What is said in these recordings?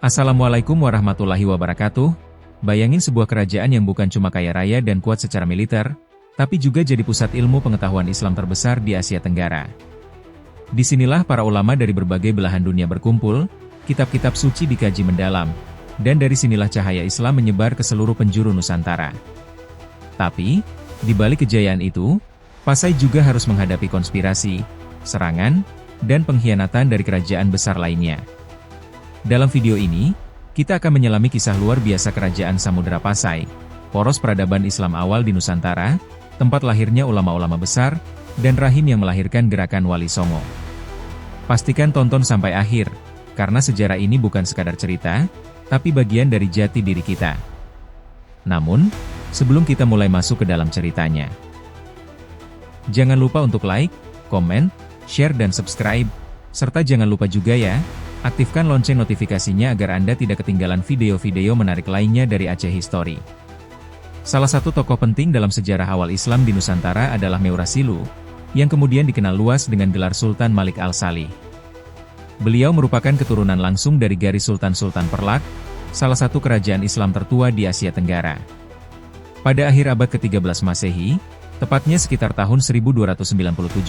Assalamualaikum warahmatullahi wabarakatuh. Bayangin sebuah kerajaan yang bukan cuma kaya raya dan kuat secara militer, tapi juga jadi pusat ilmu pengetahuan Islam terbesar di Asia Tenggara. Disinilah para ulama dari berbagai belahan dunia berkumpul, kitab-kitab suci dikaji mendalam, dan dari sinilah cahaya Islam menyebar ke seluruh penjuru Nusantara. Tapi, di balik kejayaan itu, Pasai juga harus menghadapi konspirasi, serangan, dan pengkhianatan dari kerajaan besar lainnya. Dalam video ini, kita akan menyelami kisah luar biasa kerajaan Samudera Pasai, poros peradaban Islam awal di Nusantara, tempat lahirnya ulama-ulama besar, dan rahim yang melahirkan gerakan Wali Songo. Pastikan tonton sampai akhir, karena sejarah ini bukan sekadar cerita, tapi bagian dari jati diri kita. Namun, sebelum kita mulai masuk ke dalam ceritanya, jangan lupa untuk like, komen, share dan subscribe, serta jangan lupa juga ya, aktifkan lonceng notifikasinya agar Anda tidak ketinggalan video-video menarik lainnya dari Aceh History. Salah satu tokoh penting dalam sejarah awal Islam di Nusantara adalah Meurasilu, yang kemudian dikenal luas dengan gelar Sultan Malik Al-Salih. Beliau merupakan keturunan langsung dari garis Sultan-Sultan Perlak, salah satu kerajaan Islam tertua di Asia Tenggara. Pada akhir abad ke-13 Masehi, tepatnya sekitar tahun 1297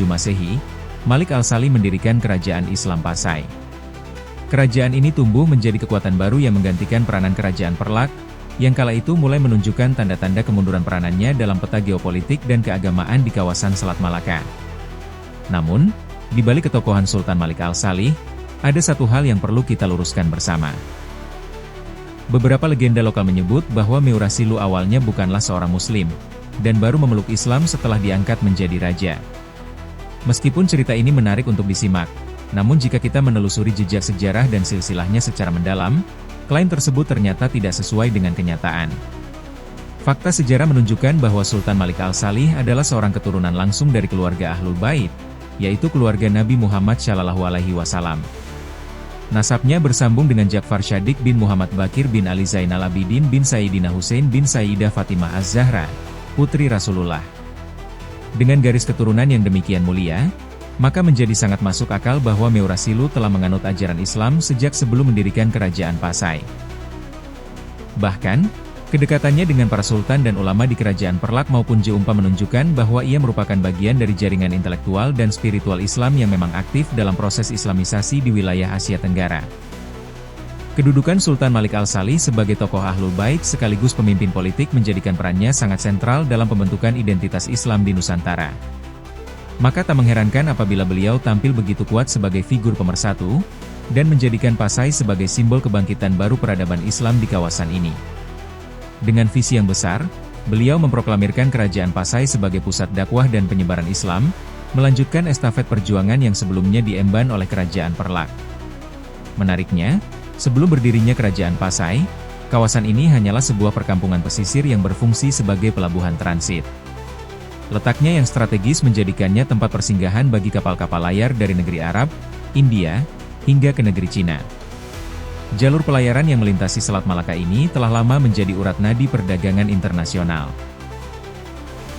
Masehi, Malik Al-Salih mendirikan kerajaan Islam Pasai. Kerajaan ini tumbuh menjadi kekuatan baru yang menggantikan peranan kerajaan Perlak, yang kala itu mulai menunjukkan tanda-tanda kemunduran peranannya dalam peta geopolitik dan keagamaan di kawasan Selat Malaka. Namun, di balik ketokohan Sultan Malik Al-Salih, ada satu hal yang perlu kita luruskan bersama. Beberapa legenda lokal menyebut bahwa Meurasilu awalnya bukanlah seorang Muslim, dan baru memeluk Islam setelah diangkat menjadi raja. Meskipun cerita ini menarik untuk disimak, namun jika kita menelusuri jejak sejarah dan silsilahnya secara mendalam, klaim tersebut ternyata tidak sesuai dengan kenyataan. Fakta sejarah menunjukkan bahwa Sultan Malik Al-Salih adalah seorang keturunan langsung dari keluarga Ahlul Bait, yaitu keluarga Nabi Muhammad SAW. Nasabnya bersambung dengan Ja'far Shadiq bin Muhammad Bakir bin Ali Zainal Abidin bin Sayyidina Hussein bin Sayyidah Fatimah Az-Zahra, putri Rasulullah. Dengan garis keturunan yang demikian mulia, maka menjadi sangat masuk akal bahwa Meurasilu telah menganut ajaran Islam sejak sebelum mendirikan kerajaan Pasai. Bahkan, kedekatannya dengan para sultan dan ulama di kerajaan Perlak maupun Jeumpa menunjukkan bahwa ia merupakan bagian dari jaringan intelektual dan spiritual Islam yang memang aktif dalam proses islamisasi di wilayah Asia Tenggara. Kedudukan Sultan Malik Al-Salih sebagai tokoh Ahlul Bait sekaligus pemimpin politik menjadikan perannya sangat sentral dalam pembentukan identitas Islam di Nusantara. Maka tak mengherankan apabila beliau tampil begitu kuat sebagai figur pemersatu, dan menjadikan Pasai sebagai simbol kebangkitan baru peradaban Islam di kawasan ini. Dengan visi yang besar, beliau memproklamirkan kerajaan Pasai sebagai pusat dakwah dan penyebaran Islam, melanjutkan estafet perjuangan yang sebelumnya diemban oleh kerajaan Perlak. Menariknya, sebelum berdirinya kerajaan Pasai, kawasan ini hanyalah sebuah perkampungan pesisir yang berfungsi sebagai pelabuhan transit. Letaknya yang strategis menjadikannya tempat persinggahan bagi kapal-kapal layar dari negeri Arab, India, hingga ke negeri Cina. Jalur pelayaran yang melintasi Selat Malaka ini telah lama menjadi urat nadi perdagangan internasional.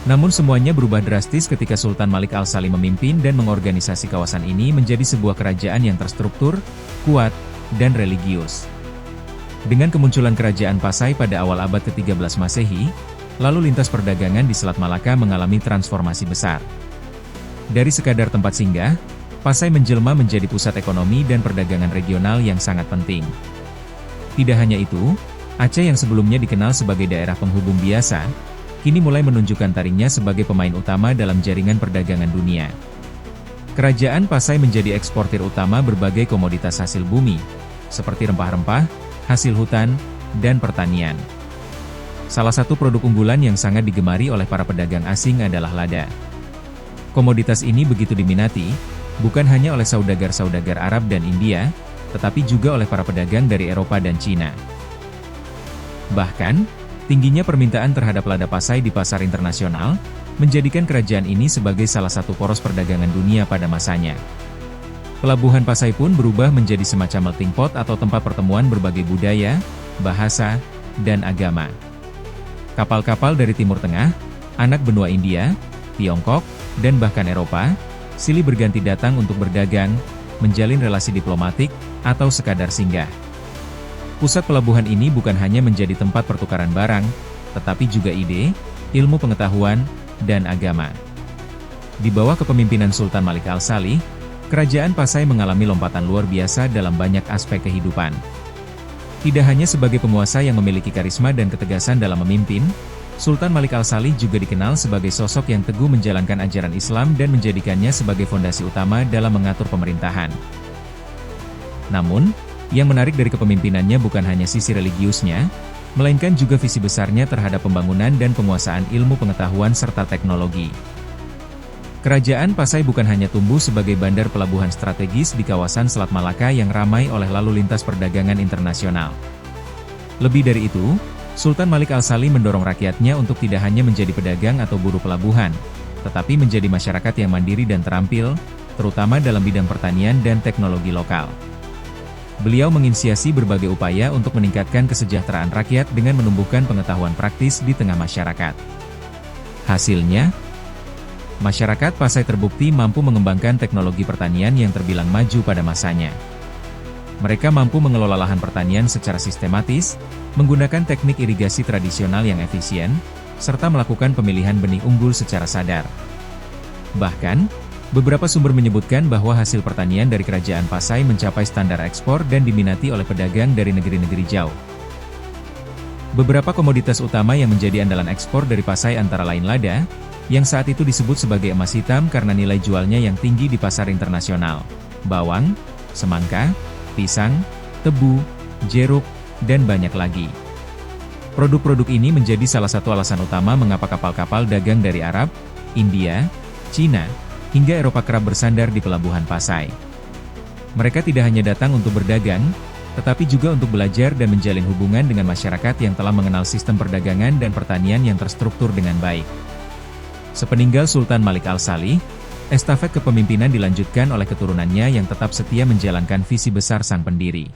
Namun semuanya berubah drastis ketika Sultan Malik Al-Salih memimpin dan mengorganisasi kawasan ini menjadi sebuah kerajaan yang terstruktur, kuat, dan religius. Dengan kemunculan kerajaan Pasai pada awal abad ke-13 Masehi, lalu lintas perdagangan di Selat Malaka mengalami transformasi besar. Dari sekadar tempat singgah, Pasai menjelma menjadi pusat ekonomi dan perdagangan regional yang sangat penting. Tidak hanya itu, Aceh yang sebelumnya dikenal sebagai daerah penghubung biasa, kini mulai menunjukkan taringnya sebagai pemain utama dalam jaringan perdagangan dunia. Kerajaan Pasai menjadi eksportir utama berbagai komoditas hasil bumi, seperti rempah-rempah, hasil hutan, dan pertanian. Salah satu produk unggulan yang sangat digemari oleh para pedagang asing adalah lada. Komoditas ini begitu diminati, bukan hanya oleh saudagar-saudagar Arab dan India, tetapi juga oleh para pedagang dari Eropa dan Cina. Bahkan, tingginya permintaan terhadap lada Pasai di pasar internasional, menjadikan kerajaan ini sebagai salah satu poros perdagangan dunia pada masanya. Pelabuhan Pasai pun berubah menjadi semacam melting pot atau tempat pertemuan berbagai budaya, bahasa, dan agama. Kapal-kapal dari Timur Tengah, anak benua India, Tiongkok, dan bahkan Eropa, silih berganti datang untuk berdagang, menjalin relasi diplomatik, atau sekadar singgah. Pusat pelabuhan ini bukan hanya menjadi tempat pertukaran barang, tetapi juga ide, ilmu pengetahuan, dan agama. Di bawah kepemimpinan Sultan Malik Al-Salih, Kerajaan Pasai mengalami lompatan luar biasa dalam banyak aspek kehidupan. Tidak hanya sebagai penguasa yang memiliki karisma dan ketegasan dalam memimpin, Sultan Malik Al-Salih juga dikenal sebagai sosok yang teguh menjalankan ajaran Islam dan menjadikannya sebagai fondasi utama dalam mengatur pemerintahan. Namun, yang menarik dari kepemimpinannya bukan hanya sisi religiusnya, melainkan juga visi besarnya terhadap pembangunan dan penguasaan ilmu pengetahuan serta teknologi. Kerajaan Pasai bukan hanya tumbuh sebagai bandar pelabuhan strategis di kawasan Selat Malaka yang ramai oleh lalu lintas perdagangan internasional. Lebih dari itu, Sultan Malik Al-Salih mendorong rakyatnya untuk tidak hanya menjadi pedagang atau buruh pelabuhan, tetapi menjadi masyarakat yang mandiri dan terampil, terutama dalam bidang pertanian dan teknologi lokal. Beliau menginisiasi berbagai upaya untuk meningkatkan kesejahteraan rakyat dengan menumbuhkan pengetahuan praktis di tengah masyarakat. Hasilnya, masyarakat Pasai terbukti mampu mengembangkan teknologi pertanian yang terbilang maju pada masanya. Mereka mampu mengelola lahan pertanian secara sistematis, menggunakan teknik irigasi tradisional yang efisien, serta melakukan pemilihan benih unggul secara sadar. Bahkan, beberapa sumber menyebutkan bahwa hasil pertanian dari Kerajaan Pasai mencapai standar ekspor dan diminati oleh pedagang dari negeri-negeri jauh. Beberapa komoditas utama yang menjadi andalan ekspor dari Pasai antara lain lada, yang saat itu disebut sebagai emas hitam karena nilai jualnya yang tinggi di pasar internasional, bawang, semangka, pisang, tebu, jeruk, dan banyak lagi. Produk-produk ini menjadi salah satu alasan utama mengapa kapal-kapal dagang dari Arab, India, Cina, hingga Eropa kerap bersandar di pelabuhan Pasai. Mereka tidak hanya datang untuk berdagang, tetapi juga untuk belajar dan menjalin hubungan dengan masyarakat yang telah mengenal sistem perdagangan dan pertanian yang terstruktur dengan baik. Sepeninggal Sultan Malik Al-Salih, estafet kepemimpinan dilanjutkan oleh keturunannya yang tetap setia menjalankan visi besar sang pendiri.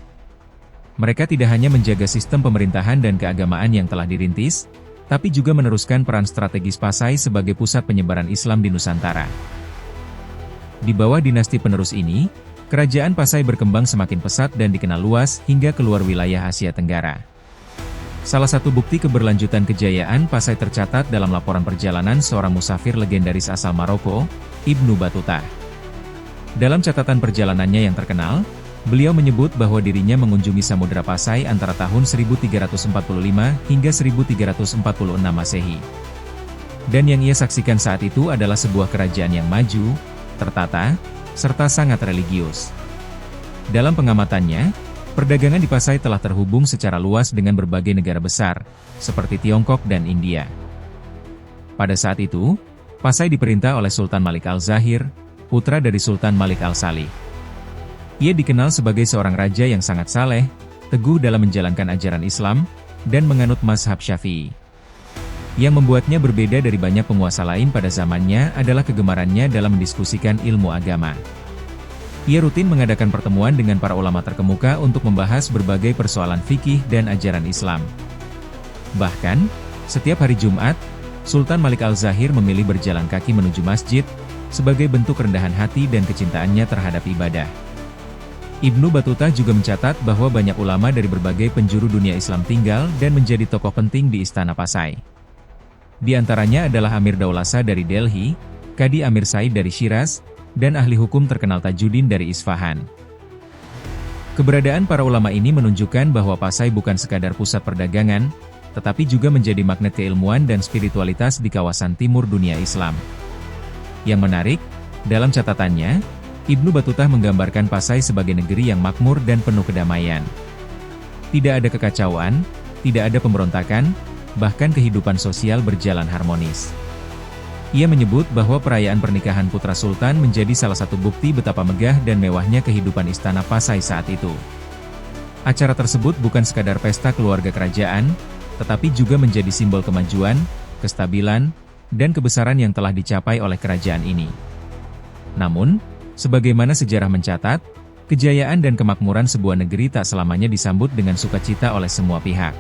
Mereka tidak hanya menjaga sistem pemerintahan dan keagamaan yang telah dirintis, tapi juga meneruskan peran strategis Pasai sebagai pusat penyebaran Islam di Nusantara. Di bawah dinasti penerus ini, Kerajaan Pasai berkembang semakin pesat dan dikenal luas hingga keluar wilayah Asia Tenggara. Salah satu bukti keberlanjutan kejayaan Pasai tercatat dalam laporan perjalanan seorang musafir legendaris asal Maroko, Ibnu Battuta. Dalam catatan perjalanannya yang terkenal, beliau menyebut bahwa dirinya mengunjungi Samudra Pasai antara tahun 1345 hingga 1346 Masehi. Dan yang ia saksikan saat itu adalah sebuah kerajaan yang maju, tertata, serta sangat religius. Dalam pengamatannya, perdagangan di Pasai telah terhubung secara luas dengan berbagai negara besar, seperti Tiongkok dan India. Pada saat itu, Pasai diperintah oleh Sultan Malik Al-Zahir, putra dari Sultan Malik Al-Salih. Ia dikenal sebagai seorang raja yang sangat saleh, teguh dalam menjalankan ajaran Islam, dan menganut mazhab Syafi'i. Yang membuatnya berbeda dari banyak penguasa lain pada zamannya adalah kegemarannya dalam mendiskusikan ilmu agama. Ia rutin mengadakan pertemuan dengan para ulama terkemuka untuk membahas berbagai persoalan fikih dan ajaran Islam. Bahkan, setiap hari Jumat, Sultan Malik Al-Zahir memilih berjalan kaki menuju masjid, sebagai bentuk kerendahan hati dan kecintaannya terhadap ibadah. Ibnu Battuta juga mencatat bahwa banyak ulama dari berbagai penjuru dunia Islam tinggal dan menjadi tokoh penting di Istana Pasai. Di antaranya adalah Amir Daulasa dari Delhi, Qadi Amir Said dari Shiraz, dan ahli hukum terkenal Tajuddin dari Isfahan. Keberadaan para ulama ini menunjukkan bahwa Pasai bukan sekadar pusat perdagangan, tetapi juga menjadi magnet keilmuan dan spiritualitas di kawasan timur dunia Islam. Yang menarik, dalam catatannya, Ibnu Battuta menggambarkan Pasai sebagai negeri yang makmur dan penuh kedamaian. Tidak ada kekacauan, tidak ada pemberontakan, bahkan kehidupan sosial berjalan harmonis. Ia menyebut bahwa perayaan pernikahan putra Sultan menjadi salah satu bukti betapa megah dan mewahnya kehidupan Istana Pasai saat itu. Acara tersebut bukan sekadar pesta keluarga kerajaan, tetapi juga menjadi simbol kemajuan, kestabilan, dan kebesaran yang telah dicapai oleh kerajaan ini. Namun, sebagaimana sejarah mencatat, kejayaan dan kemakmuran sebuah negeri tak selamanya disambut dengan sukacita oleh semua pihak.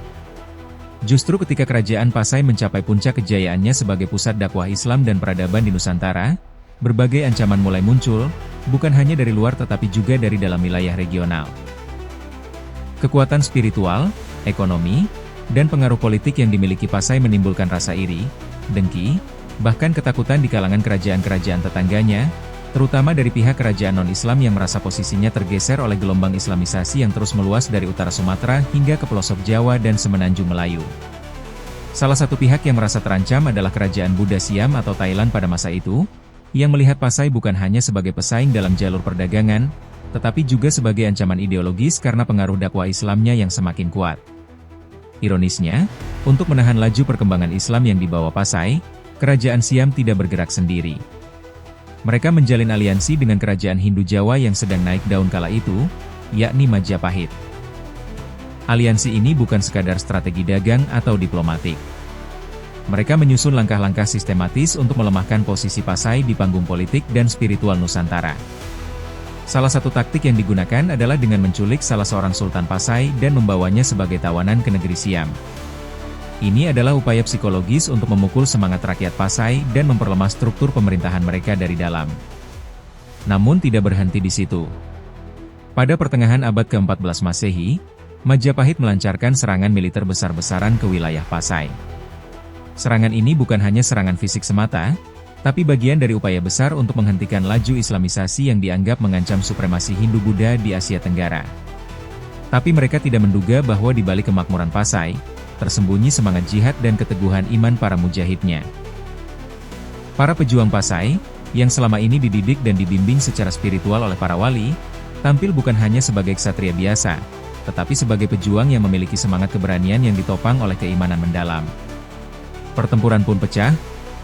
Justru ketika kerajaan Pasai mencapai puncak kejayaannya sebagai pusat dakwah Islam dan peradaban di Nusantara, berbagai ancaman mulai muncul, bukan hanya dari luar tetapi juga dari dalam wilayah regional. Kekuatan spiritual, ekonomi, dan pengaruh politik yang dimiliki Pasai menimbulkan rasa iri, dengki, bahkan ketakutan di kalangan kerajaan-kerajaan tetangganya, terutama dari pihak kerajaan non-Islam yang merasa posisinya tergeser oleh gelombang Islamisasi yang terus meluas dari utara Sumatera hingga ke pelosok Jawa dan semenanjung Melayu. Salah satu pihak yang merasa terancam adalah kerajaan Buddha Siam atau Thailand pada masa itu, yang melihat Pasai bukan hanya sebagai pesaing dalam jalur perdagangan, tetapi juga sebagai ancaman ideologis karena pengaruh dakwah Islamnya yang semakin kuat. Ironisnya, untuk menahan laju perkembangan Islam yang dibawa Pasai, kerajaan Siam tidak bergerak sendiri. Mereka menjalin aliansi dengan kerajaan Hindu Jawa yang sedang naik daun kala itu, yakni Majapahit. Aliansi ini bukan sekadar strategi dagang atau diplomatik. Mereka menyusun langkah-langkah sistematis untuk melemahkan posisi Pasai di panggung politik dan spiritual Nusantara. Salah satu taktik yang digunakan adalah dengan menculik salah seorang Sultan Pasai dan membawanya sebagai tawanan ke negeri Siam. Ini adalah upaya psikologis untuk memukul semangat rakyat Pasai dan memperlemah struktur pemerintahan mereka dari dalam. Namun tidak berhenti di situ. Pada pertengahan abad ke-14 Masehi, Majapahit melancarkan serangan militer besar-besaran ke wilayah Pasai. Serangan ini bukan hanya serangan fisik semata, tapi bagian dari upaya besar untuk menghentikan laju Islamisasi yang dianggap mengancam supremasi Hindu-Buddha di Asia Tenggara. Tapi mereka tidak menduga bahwa di balik kemakmuran Pasai, tersembunyi semangat jihad dan keteguhan iman para mujahidnya. Para pejuang Pasai, yang selama ini dididik dan dibimbing secara spiritual oleh para wali, tampil bukan hanya sebagai ksatria biasa, tetapi sebagai pejuang yang memiliki semangat keberanian yang ditopang oleh keimanan mendalam. Pertempuran pun pecah,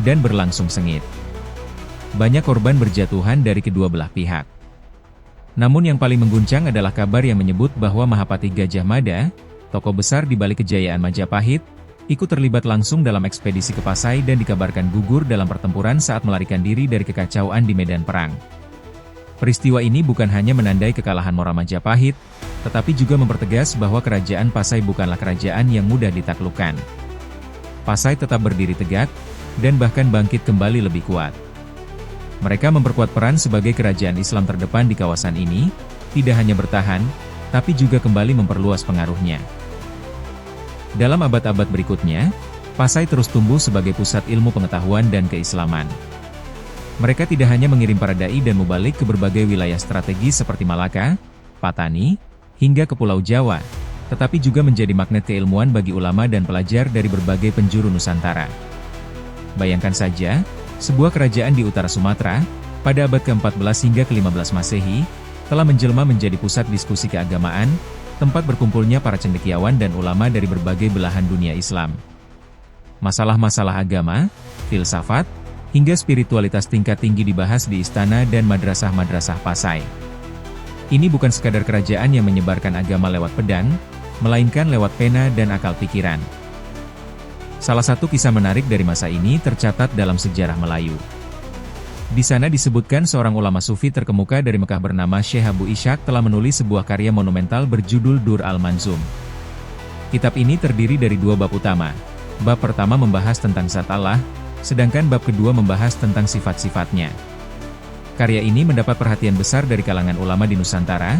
dan berlangsung sengit. Banyak korban berjatuhan dari kedua belah pihak. Namun yang paling mengguncang adalah kabar yang menyebut bahwa Mahapati Gajah Mada, tokoh besar di balik kejayaan Majapahit, ikut terlibat langsung dalam ekspedisi ke Pasai dan dikabarkan gugur dalam pertempuran saat melarikan diri dari kekacauan di medan perang. Peristiwa ini bukan hanya menandai kekalahan moral Majapahit, tetapi juga mempertegas bahwa kerajaan Pasai bukanlah kerajaan yang mudah ditaklukkan. Pasai tetap berdiri tegak, dan bahkan bangkit kembali lebih kuat. Mereka memperkuat peran sebagai kerajaan Islam terdepan di kawasan ini, tidak hanya bertahan, tapi juga kembali memperluas pengaruhnya. Dalam abad-abad berikutnya, Pasai terus tumbuh sebagai pusat ilmu pengetahuan dan keislaman. Mereka tidak hanya mengirim para dai dan mubalik ke berbagai wilayah strategis seperti Malaka, Patani, hingga ke Pulau Jawa, tetapi juga menjadi magnet keilmuan bagi ulama dan pelajar dari berbagai penjuru Nusantara. Bayangkan saja, sebuah kerajaan di utara Sumatera, pada abad ke-14 hingga ke-15 Masehi, telah menjelma menjadi pusat diskusi keagamaan, tempat berkumpulnya para cendekiawan dan ulama dari berbagai belahan dunia Islam. Masalah-masalah agama, filsafat, hingga spiritualitas tingkat tinggi dibahas di istana dan madrasah-madrasah Pasai. Ini bukan sekadar kerajaan yang menyebarkan agama lewat pedang, melainkan lewat pena dan akal pikiran. Salah satu kisah menarik dari masa ini tercatat dalam sejarah Melayu. Di sana disebutkan seorang ulama sufi terkemuka dari Mekah bernama Syekh Abu Ishaq telah menulis sebuah karya monumental berjudul Dur al-Manzum. Kitab ini terdiri dari dua bab utama. Bab pertama membahas tentang zat Allah, sedangkan bab kedua membahas tentang sifat-sifatnya. Karya ini mendapat perhatian besar dari kalangan ulama di Nusantara,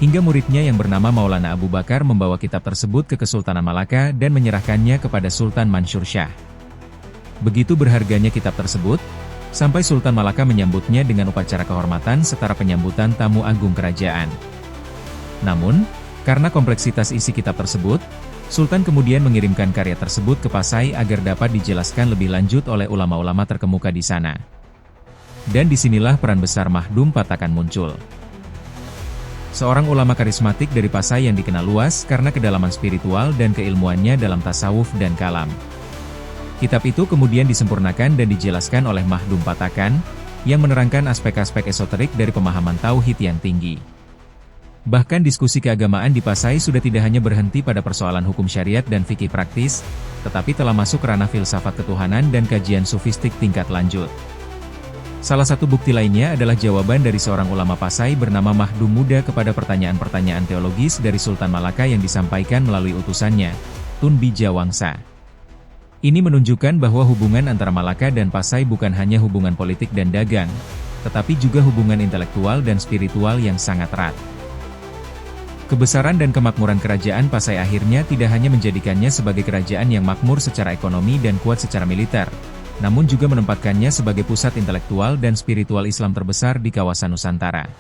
hingga muridnya yang bernama Maulana Abu Bakar membawa kitab tersebut ke Kesultanan Malaka dan menyerahkannya kepada Sultan Mansur Shah. Begitu berharganya kitab tersebut, sampai Sultan Malaka menyambutnya dengan upacara kehormatan setara penyambutan tamu agung kerajaan. Namun, karena kompleksitas isi kitab tersebut, Sultan kemudian mengirimkan karya tersebut ke Pasai agar dapat dijelaskan lebih lanjut oleh ulama-ulama terkemuka di sana. Dan disinilah peran besar Mahdum Patakan muncul. Seorang ulama karismatik dari Pasai yang dikenal luas karena kedalaman spiritual dan keilmuannya dalam tasawuf dan kalam. Kitab itu kemudian disempurnakan dan dijelaskan oleh Mahdum Patakan, yang menerangkan aspek-aspek esoterik dari pemahaman tauhid yang tinggi. Bahkan diskusi keagamaan di Pasai sudah tidak hanya berhenti pada persoalan hukum syariat dan fikih praktis, tetapi telah masuk ranah filsafat ketuhanan dan kajian sufistik tingkat lanjut. Salah satu bukti lainnya adalah jawaban dari seorang ulama Pasai bernama Mahdum Muda kepada pertanyaan-pertanyaan teologis dari Sultan Malaka yang disampaikan melalui utusannya, Tun Bijawangsa. Ini menunjukkan bahwa hubungan antara Malaka dan Pasai bukan hanya hubungan politik dan dagang, tetapi juga hubungan intelektual dan spiritual yang sangat erat. Kebesaran dan kemakmuran kerajaan Pasai akhirnya tidak hanya menjadikannya sebagai kerajaan yang makmur secara ekonomi dan kuat secara militer, namun juga menempatkannya sebagai pusat intelektual dan spiritual Islam terbesar di kawasan Nusantara.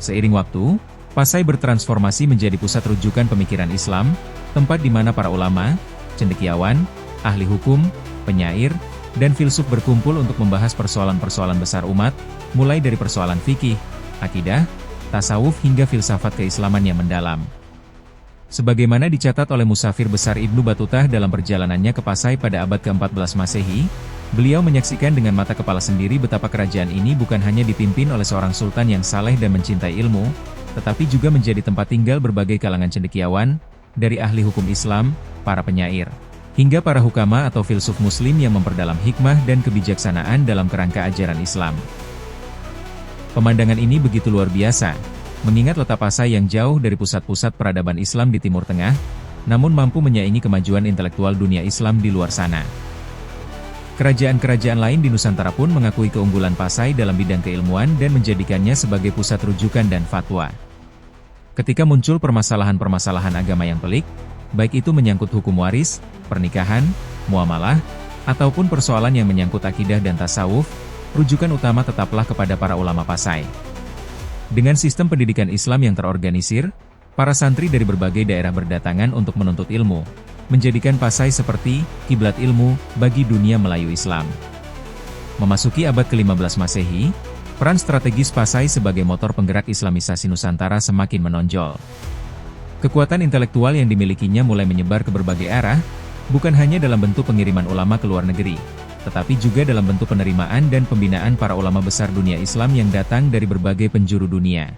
Seiring waktu, Pasai bertransformasi menjadi pusat rujukan pemikiran Islam, tempat di mana para ulama, cendekiawan, ahli hukum, penyair, dan filsuf berkumpul untuk membahas persoalan-persoalan besar umat, mulai dari persoalan fikih, akidah, tasawuf hingga filsafat keislaman yang mendalam. Sebagaimana dicatat oleh Musafir Besar Ibnu Battutah dalam perjalanannya ke Pasai pada abad ke-14 Masehi, beliau menyaksikan dengan mata kepala sendiri betapa kerajaan ini bukan hanya dipimpin oleh seorang sultan yang saleh dan mencintai ilmu, tetapi juga menjadi tempat tinggal berbagai kalangan cendekiawan, dari ahli hukum Islam, para penyair, hingga para hukama atau filsuf muslim yang memperdalam hikmah dan kebijaksanaan dalam kerangka ajaran Islam. Pemandangan ini begitu luar biasa, mengingat letak Pasai yang jauh dari pusat-pusat peradaban Islam di Timur Tengah, namun mampu menyaingi kemajuan intelektual dunia Islam di luar sana. Kerajaan-kerajaan lain di Nusantara pun mengakui keunggulan Pasai dalam bidang keilmuan dan menjadikannya sebagai pusat rujukan dan fatwa. Ketika muncul permasalahan-permasalahan agama yang pelik, baik itu menyangkut hukum waris, pernikahan, muamalah, ataupun persoalan yang menyangkut akidah dan tasawuf, rujukan utama tetaplah kepada para ulama Pasai. Dengan sistem pendidikan Islam yang terorganisir, para santri dari berbagai daerah berdatangan untuk menuntut ilmu, menjadikan Pasai seperti kiblat ilmu bagi dunia Melayu Islam. Memasuki abad ke-15 Masehi, peran strategis Pasai sebagai motor penggerak Islamisasi Nusantara semakin menonjol. Kekuatan intelektual yang dimilikinya mulai menyebar ke berbagai arah, bukan hanya dalam bentuk pengiriman ulama ke luar negeri, tetapi juga dalam bentuk penerimaan dan pembinaan para ulama besar dunia Islam yang datang dari berbagai penjuru dunia.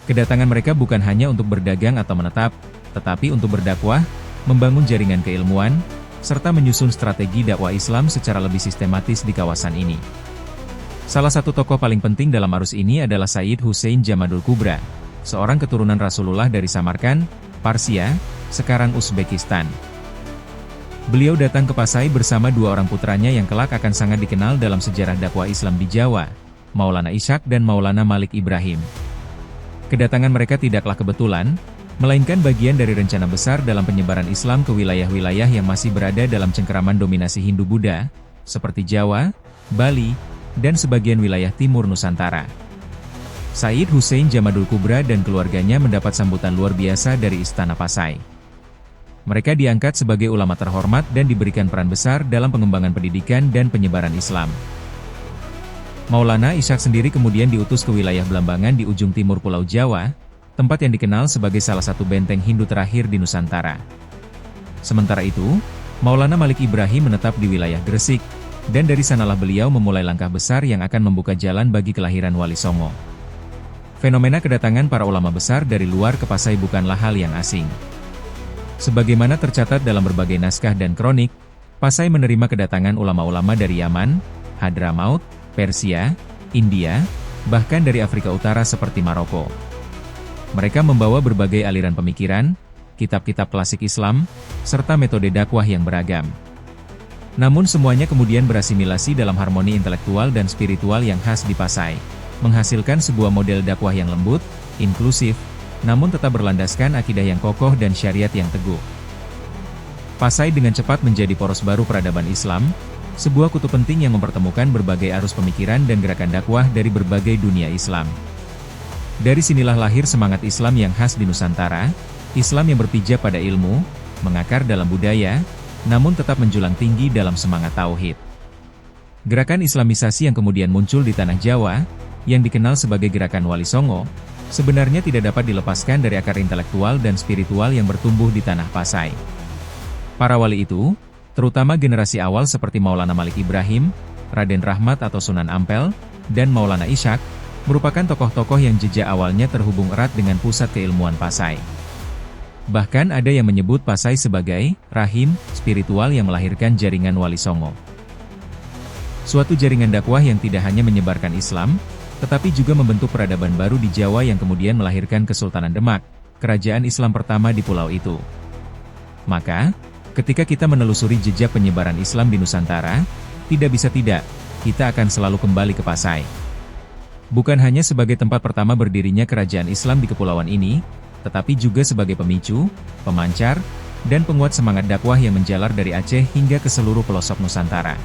Kedatangan mereka bukan hanya untuk berdagang atau menetap, tetapi untuk berdakwah, membangun jaringan keilmuan, serta menyusun strategi dakwah Islam secara lebih sistematis di kawasan ini. Salah satu tokoh paling penting dalam arus ini adalah Sayyid Hussein Jamadul Kubra, seorang keturunan Rasulullah dari Samarkand, Parsia, sekarang Uzbekistan. Beliau datang ke Pasai bersama dua orang putranya yang kelak akan sangat dikenal dalam sejarah dakwah Islam di Jawa, Maulana Ishaq dan Maulana Malik Ibrahim. Kedatangan mereka tidaklah kebetulan, melainkan bagian dari rencana besar dalam penyebaran Islam ke wilayah-wilayah yang masih berada dalam cengkeraman dominasi Hindu-Buddha, seperti Jawa, Bali, dan sebagian wilayah timur Nusantara. Sayyid Hussein Jamadul Kubra dan keluarganya mendapat sambutan luar biasa dari Istana Pasai. Mereka diangkat sebagai ulama terhormat dan diberikan peran besar dalam pengembangan pendidikan dan penyebaran Islam. Maulana Ishaq sendiri kemudian diutus ke wilayah Blambangan di ujung timur Pulau Jawa, tempat yang dikenal sebagai salah satu benteng Hindu terakhir di Nusantara. Sementara itu, Maulana Malik Ibrahim menetap di wilayah Gresik, dan dari sanalah beliau memulai langkah besar yang akan membuka jalan bagi kelahiran Wali Songo. Fenomena kedatangan para ulama besar dari luar ke Pasai bukanlah hal yang asing. Sebagaimana tercatat dalam berbagai naskah dan kronik, Pasai menerima kedatangan ulama-ulama dari Yaman, Hadramaut, Persia, India, bahkan dari Afrika Utara seperti Maroko. Mereka membawa berbagai aliran pemikiran, kitab-kitab klasik Islam, serta metode dakwah yang beragam. Namun semuanya kemudian berasimilasi dalam harmoni intelektual dan spiritual yang khas di Pasai, menghasilkan sebuah model dakwah yang lembut, inklusif, namun tetap berlandaskan akidah yang kokoh dan syariat yang teguh. Pasai dengan cepat menjadi poros baru peradaban Islam, sebuah kutub penting yang mempertemukan berbagai arus pemikiran dan gerakan dakwah dari berbagai dunia Islam. Dari sinilah lahir semangat Islam yang khas di Nusantara, Islam yang berpijak pada ilmu, mengakar dalam budaya, namun tetap menjulang tinggi dalam semangat tauhid. Gerakan Islamisasi yang kemudian muncul di tanah Jawa, yang dikenal sebagai Gerakan Wali Songo, sebenarnya tidak dapat dilepaskan dari akar intelektual dan spiritual yang bertumbuh di tanah Pasai. Para wali itu, terutama generasi awal seperti Maulana Malik Ibrahim, Raden Rahmat atau Sunan Ampel, dan Maulana Ishaq, merupakan tokoh-tokoh yang jejak awalnya terhubung erat dengan pusat keilmuan Pasai. Bahkan ada yang menyebut Pasai sebagai rahim spiritual yang melahirkan jaringan Wali Songo. Suatu jaringan dakwah yang tidak hanya menyebarkan Islam, tetapi juga membentuk peradaban baru di Jawa yang kemudian melahirkan Kesultanan Demak, kerajaan Islam pertama di pulau itu. Maka, ketika kita menelusuri jejak penyebaran Islam di Nusantara, tidak bisa tidak, kita akan selalu kembali ke Pasai. Bukan hanya sebagai tempat pertama berdirinya kerajaan Islam di kepulauan ini, tetapi juga sebagai pemicu, pemancar, dan penguat semangat dakwah yang menjalar dari Aceh hingga ke seluruh pelosok Nusantara.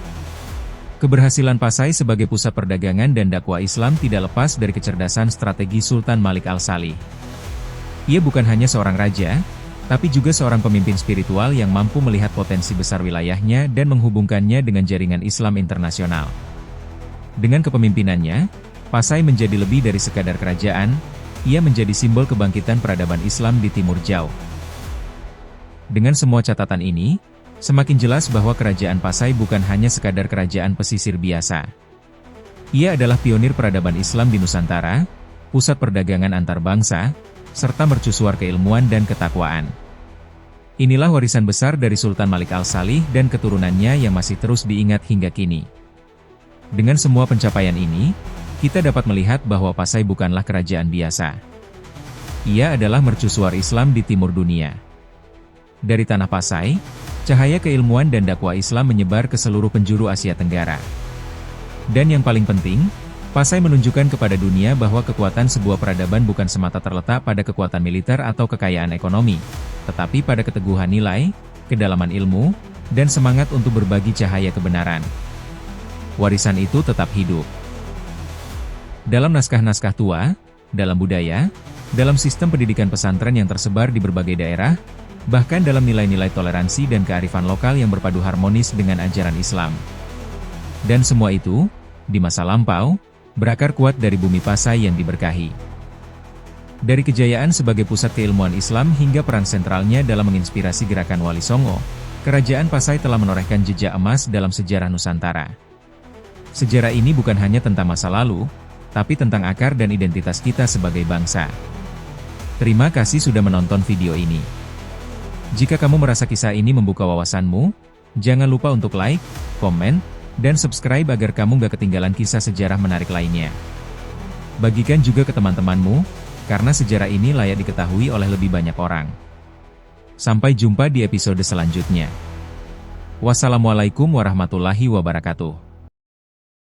Keberhasilan Pasai sebagai pusat perdagangan dan dakwah Islam tidak lepas dari kecerdasan strategi Sultan Malik Al-Salih. Ia bukan hanya seorang raja, tapi juga seorang pemimpin spiritual yang mampu melihat potensi besar wilayahnya dan menghubungkannya dengan jaringan Islam internasional. Dengan kepemimpinannya, Pasai menjadi lebih dari sekadar kerajaan, ia menjadi simbol kebangkitan peradaban Islam di Timur Jauh. Dengan semua catatan ini, semakin jelas bahwa kerajaan Pasai bukan hanya sekadar kerajaan pesisir biasa. Ia adalah pionir peradaban Islam di Nusantara, pusat perdagangan antar bangsa, serta mercusuar keilmuan dan ketakwaan. Inilah warisan besar dari Sultan Malik Al-Salih dan keturunannya yang masih terus diingat hingga kini. Dengan semua pencapaian ini, kita dapat melihat bahwa Pasai bukanlah kerajaan biasa. Ia adalah mercusuar Islam di timur dunia. Dari tanah Pasai, cahaya keilmuan dan dakwah Islam menyebar ke seluruh penjuru Asia Tenggara. Dan yang paling penting, Pasai menunjukkan kepada dunia bahwa kekuatan sebuah peradaban bukan semata terletak pada kekuatan militer atau kekayaan ekonomi, tetapi pada keteguhan nilai, kedalaman ilmu, dan semangat untuk berbagi cahaya kebenaran. Warisan itu tetap hidup. Dalam naskah-naskah tua, dalam budaya, dalam sistem pendidikan pesantren yang tersebar di berbagai daerah, bahkan dalam nilai-nilai toleransi dan kearifan lokal yang berpadu harmonis dengan ajaran Islam. Dan semua itu, di masa lampau, berakar kuat dari bumi Pasai yang diberkahi. Dari kejayaan sebagai pusat keilmuan Islam hingga peran sentralnya dalam menginspirasi gerakan Wali Songo, kerajaan Pasai telah menorehkan jejak emas dalam sejarah Nusantara. Sejarah ini bukan hanya tentang masa lalu, tapi tentang akar dan identitas kita sebagai bangsa. Terima kasih sudah menonton video ini. Jika kamu merasa kisah ini membuka wawasanmu, jangan lupa untuk like, komen, dan subscribe agar kamu gak ketinggalan kisah sejarah menarik lainnya. Bagikan juga ke teman-temanmu, karena sejarah ini layak diketahui oleh lebih banyak orang. Sampai jumpa di episode selanjutnya. Wassalamualaikum warahmatullahi wabarakatuh.